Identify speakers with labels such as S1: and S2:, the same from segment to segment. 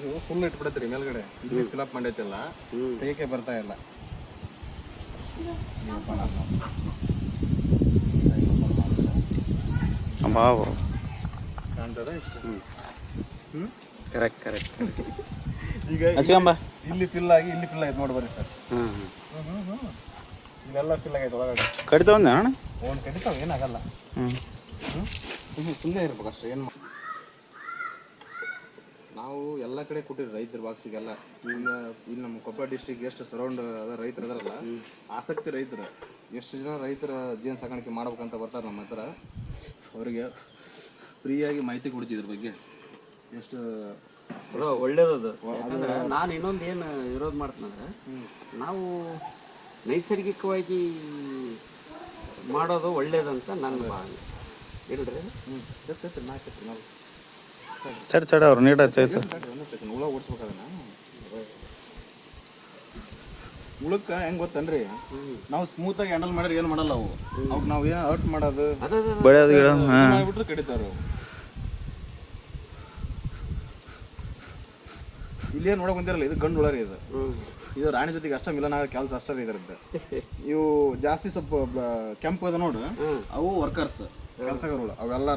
S1: ಇದು ಫುಲ್ ಇಟ್ಬಿಡತ್ರಿ ಮೇಲ್ಗಡೆ ಇಲ್ಲಿ ಫಿಲಪ್ ಮಾಡೈತಿಲ್ಲ ತೆಗಿಕೆ ಬರ್ತಾ ಇಲ್ಲ. ಕಾಣ್ತದ ಇಷ್ಟ.
S2: ಕರೆಕ್ಟ್
S1: ಈಗ ಇಲ್ಲಿ ಫಿಲ್ ಆಗಿ ಇಲ್ಲಿ ಫಿಲ್ ಆಯ್ತು ನೋಡಿ ಬರ್ರಿ ಸರ್. ಇಲ್ಲೆಲ್ಲ ಫಿಲ್ ಆಗೈತೆ ಒಳಗಡೆ.
S2: ಕಡಿತಾವ ಅಣ್ಣ?
S1: ಒಂದು ಕಡಿತಾವ, ಏನಾಗಲ್ಲ. ಸುಮ್ಮನೆ ಇರ್ಬೇಕು ಅಷ್ಟೇ. ಏನು ನಾವು ಎಲ್ಲ ಕಡೆ ಕೊಟ್ಟಿರಿ ರೈತರ ಬಾಕ್ಸಿಗೆಲ್ಲ. ಇಲ್ಲಿ ನಮ್ಮ ಕೊಪ್ಪಳ ಡಿಸ್ಟಿಕ್ ಎಷ್ಟು ಸರೌಂಡ್ ಅದ ರೈತರು ಅದಾರಲ್ಲ, ಆಸಕ್ತಿ ರೈತರು ಎಷ್ಟು ಜನ ರೈತರ ಜೀವನ ಸಾಕಾಣಿಕೆ ಮಾಡ್ಬೇಕಂತ ಬರ್ತಾರೆ ನಮ್ಮ ಹತ್ರ. ಅವರಿಗೆ ಫ್ರೀಯಾಗಿ ಮಾಹಿತಿ ಕೊಡ್ತೀವಿ ಇದ್ರ ಬಗ್ಗೆ. ಎಷ್ಟು
S2: ಒಳ್ಳೇದದು. ಯಾಕಂದ್ರೆ ನಾನು ಇನ್ನೊಂದು ಏನು ವಿರೋಧ ಮಾಡ್ತೀನಂದ್ರೆ, ನಾವು ನೈಸರ್ಗಿಕವಾಗಿ ಮಾಡೋದು ಒಳ್ಳೇದಂತ ನನ್ನ ಭಾವನೆ ಇಲ್ರಿ.
S3: ತಡಿ ಅವ್ರು ನೀಡತ್ತೆ
S1: ಹುಳ ಓಡಿಸ್ಬೇಕಾದನ್ನ. ಹುಳಕ್ಕೆ ಹೆಂಗೆ ಗೊತ್ತನ್ರಿ, ನಾವು ಸ್ಮೂತಾಗಿ ಹ್ಯಾಂಡಲ್ ಮಾಡಿದ್ರೆ ಏನು ಮಾಡಲ್ಲ ಅವು. ಅವಾಗ ನಾವು ಏನು ಹರ್ಟ್ ಮಾಡೋದು ಮಾಡಿಬಿಟ್ರೆ ಕಡಿತಾರ ಅವು. ಇಲ್ಲೇನು ನೋಡಕ್ ಬಂದಿರಲ್ಲ, ಇದು ಗಂಡು ಹುಳ ರೀ. ಇದು ರಾಣಿ ಜೊತೆಗೆ ಅಷ್ಟ ಮಿಲನ ಆಗೋ ಕೆಲಸ ಅಷ್ಟೇ ರೀ ಇದ್ರದ್ದು. ಇವು ಜಾಸ್ತಿ ಸ್ವಲ್ಪ ಕೆಂಪು ಅದ ನೋಡು, ಅವು ವರ್ಕರ್ಸ್ ಕೆಲಸಗಾರಗಳು. ಅವೆಲ್ಲ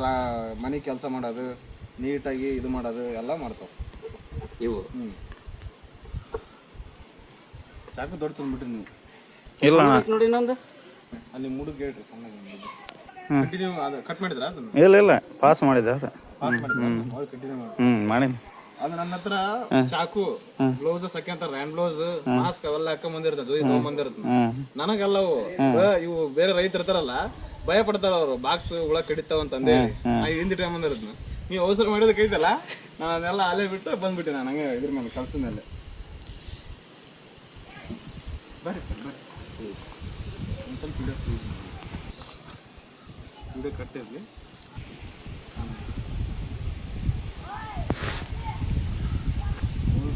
S1: ಮನೆ ಕೆಲಸ ಮಾಡೋದು, ನೀಟಾಗಿ ಇದು ಮಾಡೋದು ಎಲ್ಲ ಮಾಡ್ತಾವ ಇವು. ಚಾಕು ದೊಡ್ಡ ತಂದ್ಬಿಟ್ರಿ ನೀವು.
S3: ಇಲ್ಲ
S2: ನೋಡಿ ಇನ್ನೊಂದು
S1: ಅಲ್ಲಿ ಮುಡುಗ್ ಹೇಳ್ರಿ ಸಣ್ಣಗೆ. ಕಂಟಿನ್ಯೂ ಅದು ಕಟ್ ಮಾಡಿದ್ರ ಅದನ್ನ?
S3: ಇಲ್ಲ ಪಾಸ್ ಮಾಡಿದ.
S1: ಪಾಸ್ ಮಾಡಿದ್ರ ಕಂಟಿನ್ಯೂ
S3: ಮಾಡಿ.
S1: ಅದು ನನ್ನ ಹತ್ರ ಚಾಕು, ಗ್ಲೌಸ್ ಹಾಕ್ಯಂತಾರ, ಹ್ಯಾಂಡ್ ಗ್ಲೌಸ್, ಮಾಸ್ಕ್ ಅವೆಲ್ಲ ಹಾಕೊಂಡ್ ಬಂದಿರ್ತದೆ, ತಗೊಂಡ್ಬಂದಿರ್ತದೆ. ನನಗೆಲ್ಲವು ಇವು ಬೇರೆ ರೈತರು ಇರ್ತಾರಲ್ಲ, ಭಯ ಪಡ್ತಾರ ಅವ್ರು, ಬಾಕ್ಸ್ ಹುಳ ಕಡಿತಾವ ಅಂತ ಅಂದೇಳಿ ಹಿಂದಿ ಟೈಮ್ ಬಂದಿರತ್ನ. ನೀವು ಅವಸರ ಮಾಡಿದ ಕೈತಲ್ಲ, ನಾನು ಅದನ್ನೆಲ್ಲ ಅಲ್ಲೇ ಬಿಟ್ಟು ಬಂದ್ಬಿಟ್ಟೆ. ನಾನು ಹಂಗೆ ಇದ್ರ ಮೇಲೆ ಕೆಲಸದ ಮೇಲೆ. ಬರ್ರಿ ಸರ್ ಬರ್ರಿ, ಒಂದು ಸ್ವಲ್ಪ ವಿಡಿಯೋ ಕಟ್ಟಿರ್ಲಿ.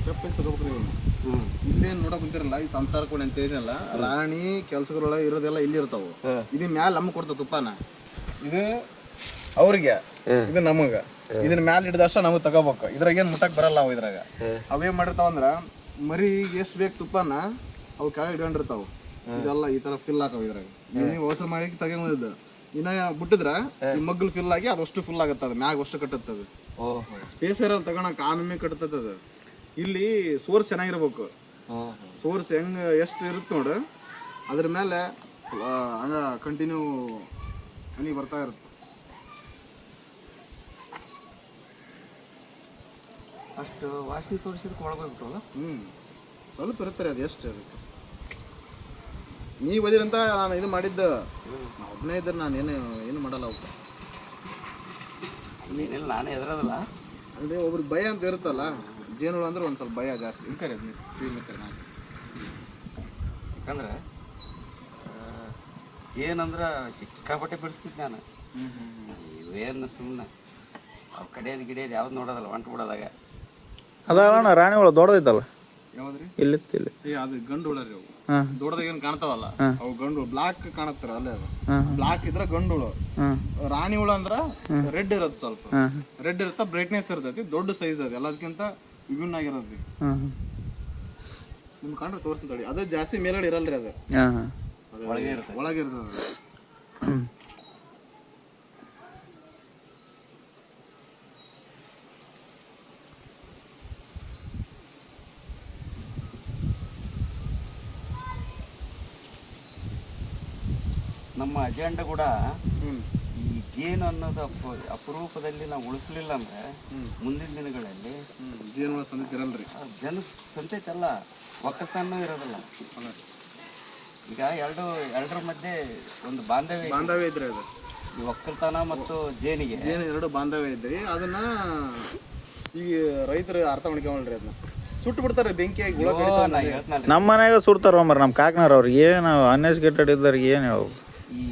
S1: ಸ್ಟೆಪ್ ವೈಸ್ ತಗೋಬೇಕ್ರಿ. ಇಲ್ಲೇನು ನೋಡಕ್ ಕುಂತಿರಲ್ಲ, ಈ ಸಂಸಾರ ಕೊಡಿ ಅಂತ ಏನಿಲ್ಲ, ರಾಣಿ ಕೆಲ್ಸಗಳೊಳಗೆ ಇರೋದೆಲ್ಲ ಇಲ್ಲಿ ಇರ್ತಾವ. ಇದು ಮ್ಯಾಲ ನಮ್ಗೆ ಕೊಡ್ತಾವ ತುಪ್ಪನ, ಇದು ಅವ್ರಿಗೆ, ಇದು ನಮಗ. ಇದನ್ನ ಮ್ಯಾಲ ಹಿಡ್ದಷ್ಟ ನಮಗೆ ತಗೋಬೇಕು. ಇದ್ರಾಗ ಏನು ಮುಟ್ಟಕ್ ಬರಲ್ಲ ಅವು. ಇದ್ರಾಗ ಅವೇನ್ ಮಾಡಿರ್ತಾವಂದ್ರ, ಮರಿ ಎಷ್ಟು ಬೇಕು ತುಪ್ಪನ ಅವು ಕೆಳಗೆ ಇಟ್ಕೊಂಡಿರ್ತಾವ. ಇದೆಲ್ಲ ಈ ತರ ಫಿಲ್ ಹಾಕವ. ಇದ್ರಾಗ ನೀವು ಅವಸರ ಮಾಡಿ ತಗೊಂಡಿದ್ದು ಇನ್ನ ಬಿಟ್ಟಿದ್ರ ಈ ಮಗ್ಲು ಫಿಲ್ ಆಗಿ ಅದಷ್ಟು ಫುಲ್ ಆಗತ್ತದ, ಮ್ಯಾಗ ಅಷ್ಟು ಕಟ್ಟತ್ತದ. ಸ್ಪೇಸ್ ಇರಲ್ಲ ತಗೋಣಕ್, ಆಮೇಲೆ ಕಟ್ಟತ್ತದ. ಇಲ್ಲಿ ಸೋರ್ಸ್ ಚೆನ್ನಾಗಿರ್ಬೇಕು. ಸೋರ್ಸ್ ಹೆಂಗ್ ಎಷ್ಟು ಇರುತ್ತೆ ನೋಡು, ಅದ್ರ ಮೇಲೆ ಹಂಗ ಕಂಟಿನ್ಯೂ ಹನಿ ಬರ್ತಾ ಇರುತ್ತೆ.
S2: ಅಷ್ಟು ವಾಸನೆ ತೋರಿಸಿದಕ್ಕೆ ಒಳಗೋಗ್ಬಿಟ್ಟಲ್ಲ.
S1: ಸ್ವಲ್ಪ ಇರ್ತಾರೆ ಅದು. ಎಷ್ಟು ಅದಕ್ಕೆ ನೀವು ಬದಿರಂತ ನಾನು ಇದು ಮಾಡಿದ್ದು, ಒಬ್ಬನೇ ಇದ್ರೆ ನಾನು ಏನು ಮಾಡಲ್ಲ ಅವಕ್ಕೆ.
S2: ನೀನೆಲ್ಲ ನಾನೇ ಎದುರದಲ್ಲ
S1: ಅಂದರೆ ಒಬ್ರಿಗೆ ಭಯ ಅಂತ ಇರುತ್ತಲ್ಲ, ಜೇನುಳು ಅಂದ್ರೆ ಒಂದು ಸ್ವಲ್ಪ ಭಯ ಜಾಸ್ತಿ. ಇನ್ಕರಿ ಅದು ನಾನು
S2: ಯಾಕಂದ್ರೆ ಜೇನಂದ್ರೆ ಸಿಕ್ಕಾಪಟ್ಟೆ ಬಿಡಿಸ್ತಿದ್ದೆ ನಾನು. ಇವೇನು ಸುಮ್ಮನೆ ಅವು ಕಡಿಯೋದು ಗಿಡಿಯೋದು ಯಾವ್ದು ನೋಡೋದಲ್ಲ, ಹೊಂಟು ಬಿಡೋದಾಗ.
S3: ಅದಲ್ಲ ರಾಣಿ ಹುಳ ದೊಡ್ಡದೈತಲ್ಲ,
S1: ಯಾವ್ದ್ರಿ?
S3: ಇಲ್ಲಿ
S1: ಅದು ಗಂಡು ಹುಳ ರೀ. ಅವು ದೊಡ್ಡದಾಗ ಏನು ಕಾಣ್ತಾವಲ್ಲ ಅವು ಗಂಡು. ಬ್ಲಾಕ್ ಕಾಣತ್ತಾರ ಅಲ್ಲೇ, ಅದು ಬ್ಲಾಕ್ ಇದ್ರ ಗಂಡು ಹುಳು. ರಾಣಿ ಹುಳ ಅಂದ್ರ ರೆಡ್ ಇರತ್ತೆ, ಸ್ವಲ್ಪ ರೆಡ್ ಇರತ್ತ, ಬ್ರೈಟ್ನೆಸ್ ಇರ್ತೈತಿ, ದೊಡ್ಡ ಸೈಜ್ ಅದು, ಎಲ್ಲದಕ್ಕಿಂತ ವಿಭಿನ್ನ ಆಗಿರತ್ತೆ. ನಿಮ್ ಕಂಡ್ರೆ ತೋರಿಸ್ತಡಿ. ಅದು ಜಾಸ್ತಿ ಮೇಲ್ಗಡೆ ಇರಲ್ರಿ, ಅದು ಒಳಗೆ ಇರ್ತದೆ.
S2: ನಮ್ಮ ಅಜೆಂಡಾ ಕೂಡ ಈ ಜೇನು ಅನ್ನೋದು ಅಪರೂಪದಲ್ಲಿ ನಾವು ಉಳಿಸ್ಲಿಲ್ಲ ಅಂದ್ರೆ ಮುಂದಿನ ದಿನಗಳಲ್ಲಿ
S1: ಜೇನುಳ ಸಂತತಿ ಇರಲ್ರಿ.
S2: ಜನ ಸಂತತಿ ಅಲ್ಲ, ಒಕ್ಕತನೂ ಇರೋದಿಲ್ಲ. ಈಗ ಎರಡರ ಮಧ್ಯೆ ಒಂದು ಬಾಂಧವ್ಯ
S1: ಇದ್ರೆ ಅದು
S2: ಈ ಒಕ್ಕಲ್ತನ ಮತ್ತು ಜೇನು
S1: ಎರಡು ಬಾಂಧವ್ಯ ಇದ್ರಿ. ಅದನ್ನ ಈಗ ರೈತರು ಅರ್ಥ ಮಾಡ್ಕೊಂಡ್ರಿ, ಅದನ್ನ ಸುಟ್ಟು ಬಿಡ್ತಾರೆ ಬೆಂಕಿಯಾಗಿ.
S3: ನಮ್ಮ ಮನ್ಯಾಗ ಸುಡ್ತಾರ ಮರ ನಮ್ಮ ಕಾಕ್ನಾರ ಅವ್ರಿಗೆ. ಏನು ಅನ್ಎಜುಕೇಟೆಡ್ ಇದ್ದವ್ರಿಗೆ ಏನು ಹೇಳೋದು.
S2: ಈ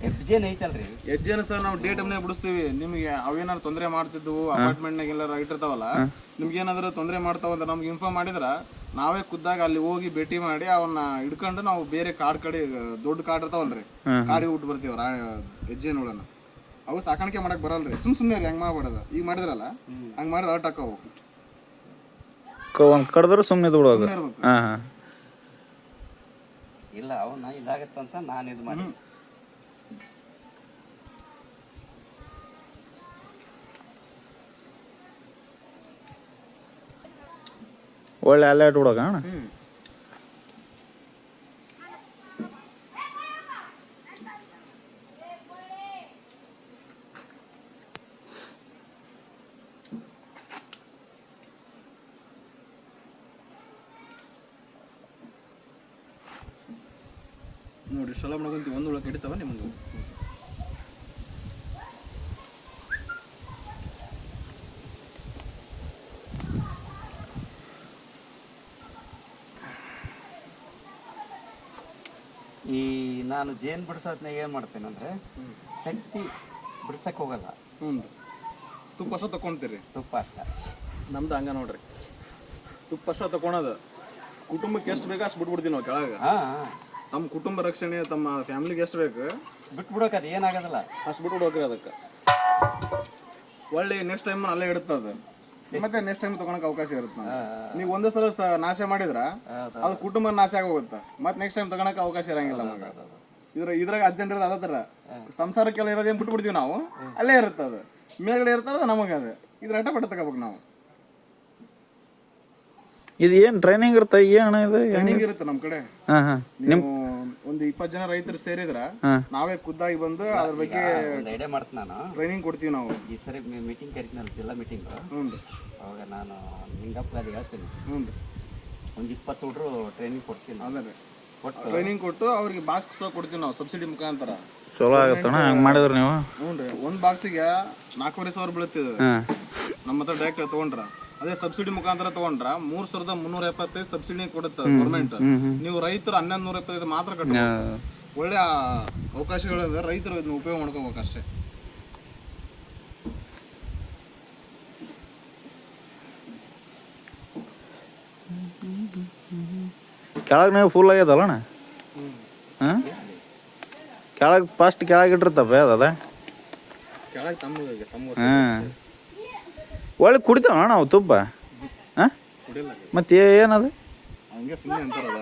S2: ಹೆಜ್ಜೇನು ಐತಲ್ರಿ,
S1: ಹೆಜ್ಜೆನ ಸರ್ ನಾವು ಡೇ ಟೈಮ್ನಾಗ ಬಿಡಿಸ್ತೀವಿ. ನಿಮ್ಗೆ ಅವೇನಾದ್ರು ತೊಂದರೆ ಮಾಡ್ತಿದ್ವು, ಅಪಾರ್ಟ್ಮೆಂಟ್ನಾಗ ಎಲ್ಲಾರು ಇಟ್ಟಿರ್ತಾವಲ್ಲ, ನಿಮ್ಗೆ ಏನಾದ್ರು ತೊಂದರೆ ಮಾಡ್ತಾವಂತ ನಮ್ಗೆ ಇನ್ಫಾರ್ಮ್ ಮಾಡಿದ್ರ ನಾವೇ ಖುದ್ದಾಗ ಅಲ್ಲಿ ಹೋಗಿ ಭೇಟಿ ಮಾಡಿ ಅವನ್ನ ಹಿಡ್ಕೊಂಡು ನಾವು ಬೇರೆ ಕಾಡ್ ಕಡೆ, ದೊಡ್ಡ ಕಾಡ್ ಇರ್ತಾವಲ್ರಿ, ಕಾಡಿಗೆ ಬಿಟ್ಟು ಬರ್ತೀವಿ ಹೆಜ್ಜೆನುಳನ್ನ. ಅವು ಸಾಕಾಣಿಕೆ ಮಾಡಕ್ ಬರಲ್ರಿ. ಸುಮ್ಮನೆ ಹೆಂಗ್ ಮಾಡ್ಬಿಡೋದು. ಈಗ ಮಾಡಿದ್ರಲ್ಲ ಹಂಗ್ ಮಾಡಿದ್ರೆ ಹರ್ಟ್ ಹಾಕವು.
S3: ಒಂದು ಕಡ್ದ್ರೆ ಸುಮ್ಮನೆ ಬಿಡೋದು.
S1: ಇರ್ಬೇಕು.
S3: ಹಾಂ ಹಾಂ.
S2: ಇಲ್ಲ ಅವನ್ನ ಇದಾಗತ್ತಂತ ನಾನು ಇದು ಮಾಡಿ
S3: ಒಳ್ಳೆ ಅಲ್ಲೇ ಇಟ್ಬಿಡೋಕೆ ಅಣ್ಣ.
S1: ನೋಡಿ ಇಷ್ಟೆಲ್ಲ ಮಾಡ್ಕೊಂತೀವಿ, ಒಂದು ಉಳಕ್ಕೆ ಹಿಡಿತಾವ ನಿಮ್ಗೆ.
S2: ಈ ನಾನು ಜೇನು ಬಿಡ್ಸೋದ್ನಾಗ ಏನು ಮಾಡ್ತೇನೆ ಅಂದರೆ ತಟ್ಟಿ ಬಿಡ್ಸಕ್ಕೆ ಹೋಗಲ್ಲ.
S1: ಹ್ಞೂ ರೀ. ತುಪ್ಪ ಅಷ್ಟ ತಗೊಂತೀರಿ?
S2: ತುಪ್ಪ ಅಷ್ಟ.
S1: ನಮ್ದು ಹಂಗೆ ನೋಡ್ರಿ, ತುಪ್ಪ ಅಷ್ಟ ತಗೊಳೋದು. ಕುಟುಂಬಕ್ಕೆ ಎಷ್ಟು ಬೇಕು ಅಷ್ಟು ಬಿಟ್ಬಿಡ್ತೀವಿ ನಾವು ಕೆಳಗೆ.
S2: ಹಾಂ,
S1: ತಮ್ಮ ಕುಟುಂಬ ರಕ್ಷಣೆ ತಮ್ಮ ಫ್ಯಾಮಿಲಿಗೆ ಎಷ್ಟು ಬೇಕು
S2: ಬಿಟ್ಬಿಡೋಕೆ ಅದು ಏನಾಗೋದಿಲ್ಲ.
S1: ಅಷ್ಟು ಬಿಟ್ಬಿಡ್ಬೇಕ್ರಿ. ಅದಕ್ಕೆ ಒಳ್ಳೆ ನೆಕ್ಸ್ಟ್ ಟೈಮ್ ಅಲ್ಲೇ ಇಡುತ್ತದು, ಮತ್ತೆ ನೆಕ್ಸ್ಟ್ ಟೈಮ್ ತಗೊಳಕ್ಕೆ ಅವಕಾಶ ಇರುತ್ತೆ. ನೀವು ಒಂದೇ ಸಲ ನಾಶ ಮಾಡಿದ್ರ ಅದು ಕುಟುಂಬ ನಾಶ ಆಗೋಗುತ್ತೆ, ಮತ್ತೆ ನೆಕ್ಸ್ಟ್ ಟೈಮ್ ತಗೊಳಕ್ಕೆ ಅವಕಾಶ ಇರಂಗಿಲ್ಲ ನಮಗೆ. ಇದ್ರಾಗ ಅರ್ಜೆಂಟ್ ಇರೋದು ಅದೇ ಥರ ಸಂಸಾರಕ್ಕೆಲ್ಲ ಇರೋದೇನು ಬಿಟ್ಬಿಡ್ತೀವಿ ನಾವು, ಅಲ್ಲೇ ಇರುತ್ತೆ. ಅದು ಮೇಲ್ಗಡೆ ಇರ್ತದೆ ನಮಗೆ, ಅದು ಇದ್ರ ಅಟ ಪಟ್ಟ ತಗೋಬೇಕು ನಾವು.
S3: ಇದು ಏನು ಟ್ರೈನಿಂಗ್ ಇರುತ್ತೆ ಏನು ಇದು?
S1: ಟ್ರೈನಿಂಗ್ ಇರುತ್ತೆ ನಮ್ಮ ಕಡೆ.
S3: ಹಾಂ ಹಾಂ.
S1: ನೀವು ಒಂದು 20 ಜನ ರೈತರು ಸೇರಿದ್ರ ನಾವೇ ಖುದ್ದಾಗಿ ಬಂದು ಅದ್ರ ಬಗ್ಗೆ
S2: ಒಂದು ಐಡಿಯಾ ಮಾಡ್ತೀನಿ ನಾನು.
S1: ಟ್ರೈನಿಂಗ್ ಕೊಡ್ತೀವಿ ನಾವು.
S2: ಈ ಸರಿ ಮೀಟಿಂಗ್ ಕರಿತೀನಲ್ಲ, ಜಿಲ್ಲಾ ಮೀಟಿಂಗ್.
S1: ಹ್ಞೂ ರೀ.
S2: ಅವಾಗ ನಾನು ನಿಂಗಪ್ಪ ಅದು ಹೇಳ್ತೀನಿ.
S1: ಹ್ಞೂ ರೀ.
S2: ಒಂದು 20 ಹುಡ್ರು ಟ್ರೈನಿಂಗ್ ಕೊಡ್ತೀನಿ.
S1: ಅದೇ ರೀ,
S2: ಕೊಟ್ಟು
S1: ಟ್ರೈನಿಂಗ್ ಕೊಟ್ಟು ಅವ್ರಿಗೆ ಬಾಕ್ಸ್ ಕೊಡ್ತೀವಿ ನಾವು ಸಬ್ಸಿಡಿ ಮುಖಾಂತರ.
S3: ಚಲೋ ಆಗುತ್ತಣ್ಣ ಹಂಗೆ ಮಾಡಿದ್ರೆ ನೀವು?
S1: ಹ್ಞೂ ರೀ. ಒಂದು ಬಾಕ್ಸಿಗೆ 4,500 ಬೀಳುತ್ತಿದೆ ನಮ್ಮ ಹತ್ರ ಡೈರೆಕ್ಟ್ ತೊಗೊಂಡ್ರ. ಅದೇ ಸಬ್ಸಿಡಿ ಮುಖಾಂತರ ತೊಗೊಂಡ್ರ 3,375 ಸಬ್ಸಿಡಿ ಕೊಡುತ್ತೆ ಗೌರ್ಮೆಂಟ್. ನೀವು ರೈತರು 1,175 ಮಾತ್ರ ಕಟ್ಟಬೇಕು. ಒಳ್ಳೆ ಅವಕಾಶಗಳಿವೆ, ರೈತರು ಇದನ್ನ ಉಪಯೋಗ ಮಾಡ್ಕೋಬೇಕು ಅಷ್ಟೇ.
S3: ಕೆಳಗೆ ನೀವು ಫುಲ್ ಆಗ್ಯದಲ್ಲಣ್ಣ? ಹಾಂ, ಕೆಳಗೆ ಫಸ್ಟ್ ಕೆಳಗೆ ಇಟ್ಟಿರ್ತಪ್ಪ ಅದ
S1: ಕೆಳಗೆ ತಮ್ಮ
S3: ಹಾಂ. ಒಳ್ಳೆ ಕುಡಿತಾವ ನಾವು ತುಪ್ಪ? ಹಾಂ,
S1: ಕುಡಿಯಲ್ಲ.
S3: ಮತ್ತೆ ಏನದು?
S1: ಹಂಗೆ ಸುಮ್ಮನೆ ಅಂತಾರಲ್ಲ,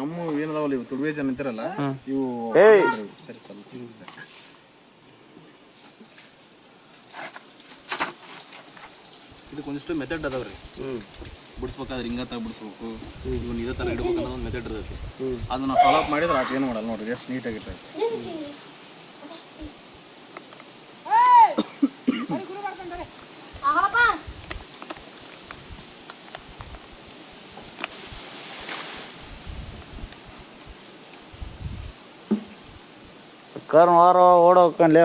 S1: ನಮ್ಮ ಏನದಾವಲ್ಲ ಇವು ತುಡುವೆ ಜನ ಅಂತಾರಲ್ಲ ಇವು. ಸರಿ ಸ್ವಲ್ಪ ಇದಕ್ಕೆ ಒಂದಿಷ್ಟು ಮೆಥಡ್ ಅದಾವ್ರಿ. ಬಿಡಿಸ್ಬೇಕಾದ್ರೆ ಹಿಂಗತ್ತ ಬಿಡಿಸ್ಬೇಕು, ಇವನ್ ಇದೇ ಥರ ಇಡ್ಬೇಕು ಅನ್ನೋ ಒಂದು ಮೆಥಡ್ ಇರುತ್ತೆ. ಅದನ್ನ ಫಾಲೋ ಅಪ್ ಮಾಡಿದ್ರೆ ಅದು ಏನು ಮಾಡಲ್ಲ ನೋಡ್ರಿ, ಎಷ್ಟು ನೀಟಾಗಿರ್ತೈತೆ.
S3: ಕರ್ನ ವಾರ ಓಡೋಕನ್ಲೇ.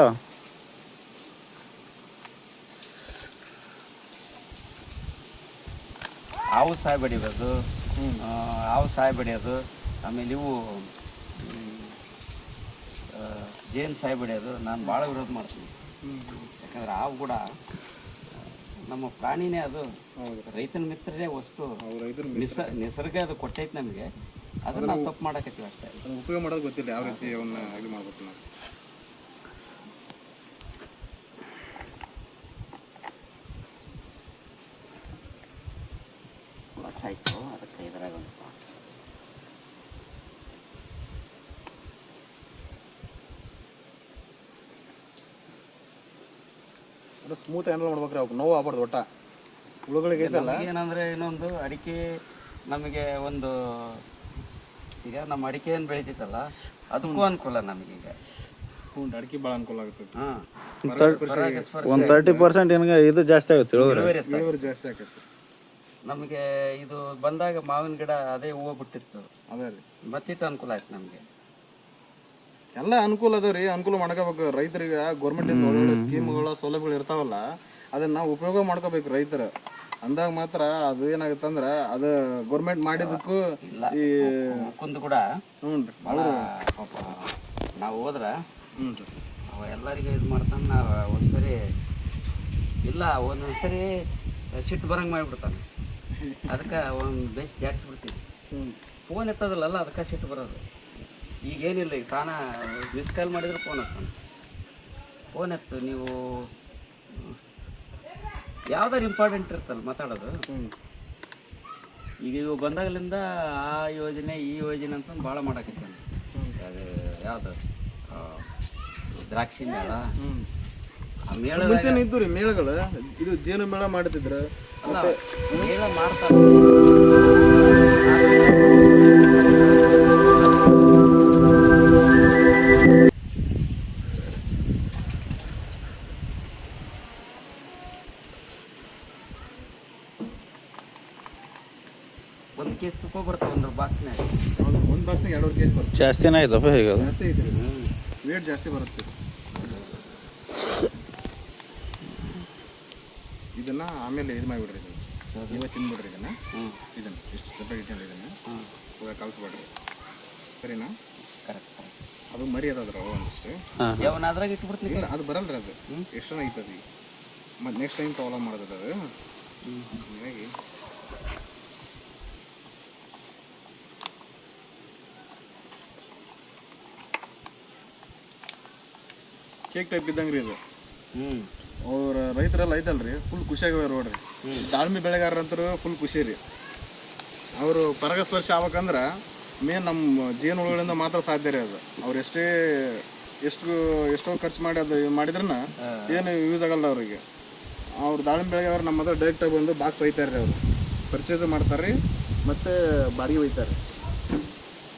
S2: ಹಾವು ಸಾಯ್ ಬಡಿಯೋದು, ಹಾವು ಸಾಯ್ ಬಡಿಯೋದು, ಆಮೇಲೆ ಇವು ಜೇನು ಸಾಯ್ ಬಡಿಯೋದು ನಾನು ಭಾಳ ವಿರೋಧ ಮಾಡ್ತೀನಿ. ಯಾಕಂದ್ರೆ ಹಾವು ಕೂಡ ನಮ್ಮ ಪ್ರಾಣಿನೇ, ಅದು ರೈತನ ಮಿತ್ರರೇ ವಸ್ತು. ನಿಸರ್ಗ ಅದು ಕೊಟ್ಟೈತೆ ನಮಗೆ, ಅದನ್ನ ನಾವು ತಪ್ಪು ಮಾಡಕತ್ತೀವಿ ಅಷ್ಟೇ.
S1: ಉಪಯೋಗ ಮಾಡೋದು ಗೊತ್ತಿಲ್ಲ, ಯಾವ ರೀತಿ ಅವನ್ನ ಇದು ಮಾಡ್ಬೇಕು ನಾವು.
S2: ಬಸ್ ಆಯ್ತು ಅದಕ್ಕೆ ಇದ್ರಾಗ ಒಂದು
S1: ಸ್ಮೂತ್ ಹ್ಯಾಂಡಲ್ ಮಾಡ್ಬೇಕ್ರಿ, ಅವಕ್ಕೆ ನೋವು ಆಗ್ಬಾರ್ದು ಒಟ್ಟ. ಹುಳುಗಳಿಗೆ ಐತಲ್ಲ
S2: ಏನಂದ್ರೆ ಇನ್ನೊಂದು ಅಡಿಕೆ ನಮಗೆ ಒಂದು, ಈಗ ನಮ್ಮ ಅಡಿಕೆ ಏನು ಬೆಳಿತೈತಲ್ಲ ಅದಕ್ಕೂ ಅನುಕೂಲ ನಮಗೀಗ.
S1: ಹ್ಞೂ, ಅಡಿಕೆ ಭಾಳ ಅನುಕೂಲ ಆಗುತ್ತೆ.
S2: ಹಾಂ,
S3: ಒಂದು 30% ನಿನಗೆ ಇದು ಜಾಸ್ತಿ ಆಗುತ್ತೆ,
S1: ಇಳುವರಿ ಜಾಸ್ತಿ ಆಗುತ್ತೆ
S2: ನಮಗೆ. ಇದು ಬಂದಾಗ ಮಾವಿನ ಗಿಡ ಅದೇ ಹೂವು ಬಿಟ್ಟಿತ್ತು,
S1: ಅದೇ ರೀ.
S2: ಮತ್ತಿಟ್ಟು ಅನುಕೂಲ ಆಯ್ತು ನಮಗೆ.
S1: ಎಲ್ಲ ಅನುಕೂಲ ಅದಾವ ರೀ, ಅನುಕೂಲ ಮಾಡ್ಕೋಬೇಕು. ರೈತರಿಗೆ ಗೌರ್ಮೆಂಟಿಂದ ಒಳ್ಳೊಳ್ಳೆ ಸ್ಕೀಮ್ಗಳ ಸೌಲಭ್ಯಗಳು ಇರ್ತಾವಲ್ಲ, ಅದನ್ನ ನಾವು ಉಪಯೋಗ ಮಾಡ್ಕೋಬೇಕು ರೈತರು. ಅಂದಾಗ ಮಾತ್ರ ಅದು ಏನಾಗುತ್ತೆ ಅಂದ್ರೆ ಅದು ಗೌರ್ಮೆಂಟ್ ಮಾಡಿದಕ್ಕೂ ಈ
S2: ಮುಕುಂದ್ ಕೂಡ
S1: ಹ್ಞೂ ರೀ
S2: ಭಾಳ ಪಾಪ ನಾವು ಹೋದ್ರೆ
S1: ಹ್ಞೂ ಸರ್
S2: ಅವ ಎಲ್ಲರಿಗೆ ಇದು ಮಾಡ್ತಾನೆ. ನಾವು ಒಂದ್ಸರಿ ಇಲ್ಲ ಒಂದೊಂದ್ಸರಿ ಸಿಟ್ಟು ಬರಂಗೆ ಮಾಡಿಬಿಡ್ತಾನೆ, ಅದಕ್ಕೆ ಒಂದು ಬೇಸ್ ಜಾಡಿಸ್ಬಿಡ್ತೀವಿ. ಫೋನ್ ಎತ್ತೋದಿಲ್ಲಲ್ಲ, ಅದಕ್ಕೆ ಸಿಟ್ಟು ಬರೋದು. ಈಗೇನಿಲ್ಲ, ಈಗ ತಾನ ಮಿಸ್ ಕಾಲ್ ಮಾಡಿದ್ರೆ ಫೋನ್ ಹಚ್ತಾನೆ. ಫೋನ್ ಎತ್ತು, ನೀವು ಯಾವ್ದಾರು ಇಂಪಾರ್ಟೆಂಟ್ ಇರ್ತಲ್ಲ ಮಾತಾಡೋದು, ಈಗ ಇವು ಬಂದಾಗಲಿಂದ ಆ ಯೋಜನೆ ಈ ಯೋಜನೆ ಅಂತಂದು ಭಾಳ ಮಾಡಾಕತ್ತೀನಿ. ಅದು ಯಾವುದು ದ್ರಾಕ್ಷಿ ಮೇಳ, ಆ ಮೇಳ
S1: ಮುಂಚೆನೇ ಇದ್ದು ರೀ ಮೇಳಗಳು. ಇದು ಜೇನು ಮೇಳ ಮಾಡ್ತಿದ್ರ.
S2: ಅಲ್ಲ ಮೇಳ ಮಾಡ್ತಾರೆ. ಒಂದು ಕೇಸ್ ತುಪ್ಪ ಬರ್ತಾವೆ ಒಂದು ಬಾಕ್ಸ್ನಾಗ.
S1: ಒಂದು ಬಾಕ್ಸಿಗೆ 2 ಕೇಸ್ ಬರುತ್ತೆ.
S3: ಜಾಸ್ತಿನೇ ಆಯ್ತಪ್ಪ ಈಗ ಅದು.
S1: ಜಾಸ್ತಿ ಐತಿ ರೀ, ವೇಟ್ ಜಾಸ್ತಿ ಬರುತ್ತೆ. ಇದನ್ನ ಆಮೇಲೆ ಇದು ಮಾಡಿಬಿಡ್ರಿ, ನೀವೇ ತಿಂದ್ಬಿಡ್ರಿ ಇದನ್ನ. ಇಷ್ಟು ಸಪ್ರೇಟ್ ಇಟ್ಕೊಂಡು ಇದನ್ನ ಇವಾಗ ಕಲಿಸ್ಬೇಡ್ರಿ, ಸರಿನಾ?
S2: ಕರೆಕ್ಟ್.
S1: ಅದು ಮರಿ ಅದಾದ್ರ ಒಂದಿಷ್ಟು.
S2: ಯಾವನ ಅದ್ರಾಗ ಇಟ್ಬಿಡ್ತೀನಿ.
S1: ಇಲ್ಲ ಅದು ಬರಲ್ರಿ, ಅದು ಎಷ್ಟು ಜನ ಐತದ ಈಗ. ಮತ್ತು ನೆಕ್ಸ್ಟ್ ಟೈಮ್ ಪ್ರಾಬ್ಲಮ್ ಮಾಡೋದು ಅದು. ಹೀಗಾಗಿ ಕೇಕ್ ಟೈಪ್ ಇದ್ದಂಗೆ ರೀ ಇದು. ಅವ್ರ ರೈತರೆಲ್ಲ ಐತಲ್ರಿ, ಫುಲ್ ಖುಷಿಯಾಗವ್ರು ನೋಡ್ರಿ. ದಾಳಿಂಬೆ ಬೆಳೆಗಾರರಂತರೂ ಫುಲ್ ಖುಷಿ ರೀ. ಅವರು ಪರಾಗಸ್ಪರ್ಶ ಆಗ್ಬೇಕಂದ್ರೆ ಮೇನ್ ನಮ್ಮ ಜೇನುಗಳಿಂದ ಮಾತ್ರ ಸಾಧ್ಯ ರೀ ಅದು. ಅವ್ರು ಎಷ್ಟೋ ಖರ್ಚು ಮಾಡಿ ಅದು ಮಾಡಿದ್ರನ್ನ ಏನು ಯೂಸ್ ಆಗಲ್ಲ ಅವ್ರಿಗೆ. ಅವ್ರು ದಾಳಿಂಬೆ ಬೆಳೆಗಾರರು ನಮ್ಮ ಹತ್ರ ಡೈರೆಕ್ಟಾಗಿ ಬಂದು ಬಾಕ್ಸ್ ಒಯ್ತಾರೆ ರೀ. ಅವರು ಪರ್ಚೇಸ್ ಮಾಡ್ತಾರೆ ರೀ, ಮತ್ತು ಬಾಡಿಗೆ ಒಯ್ತಾರೆ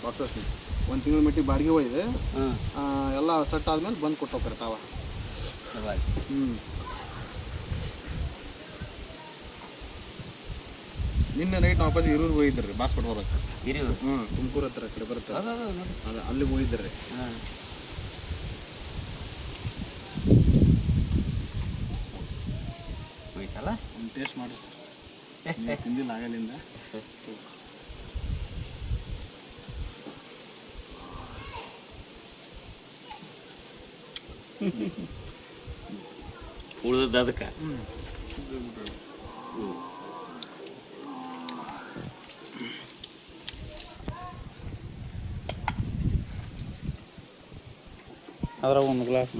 S1: ಬಾಕ್ಸಸ್ನ. 1 ತಿಂಗಳ ಮಟ್ಟಿಗೆ ಬಾಡಿಗೆ ಒಯ್ದು ಎಲ್ಲ ಸೆಟ್ ಆದ್ಮೇಲೆ ಬಂದು ಕೊಟ್ಟು ಹೋಗ್ತಾರೆ ತಾವ. ನಿನ್ನೆ ನೈಟ್ ನಾವು ಅಪ್ಪಾಜಿ ಹಿರೂರಿಗೆ ಹೋಗಿದ್ರಿ ಬಾಸ್ ಕೊಟ್ಕೋಬೇಕು. ತುಮಕೂರು ಹತ್ರ ಕಡೆ ಬರುತ್ತೆ ಅದು, ಅಲ್ಲಿ ಹೋಗಿದ್ರಿ.
S2: ಹೋಯ್ತಲ್ಲ,
S1: ಒಂದು ಟೇಸ್ಟ್ ಮಾಡಿ ಸರ್. ತಿಂದಿಲ್ಲ ಆಗಲಿಂದ.
S2: ಉಳಿದದ್ದು ಅದಕ್ಕೆ.
S3: ಅದ್ರಾಗ 1 ಗ್ಲಾಸ್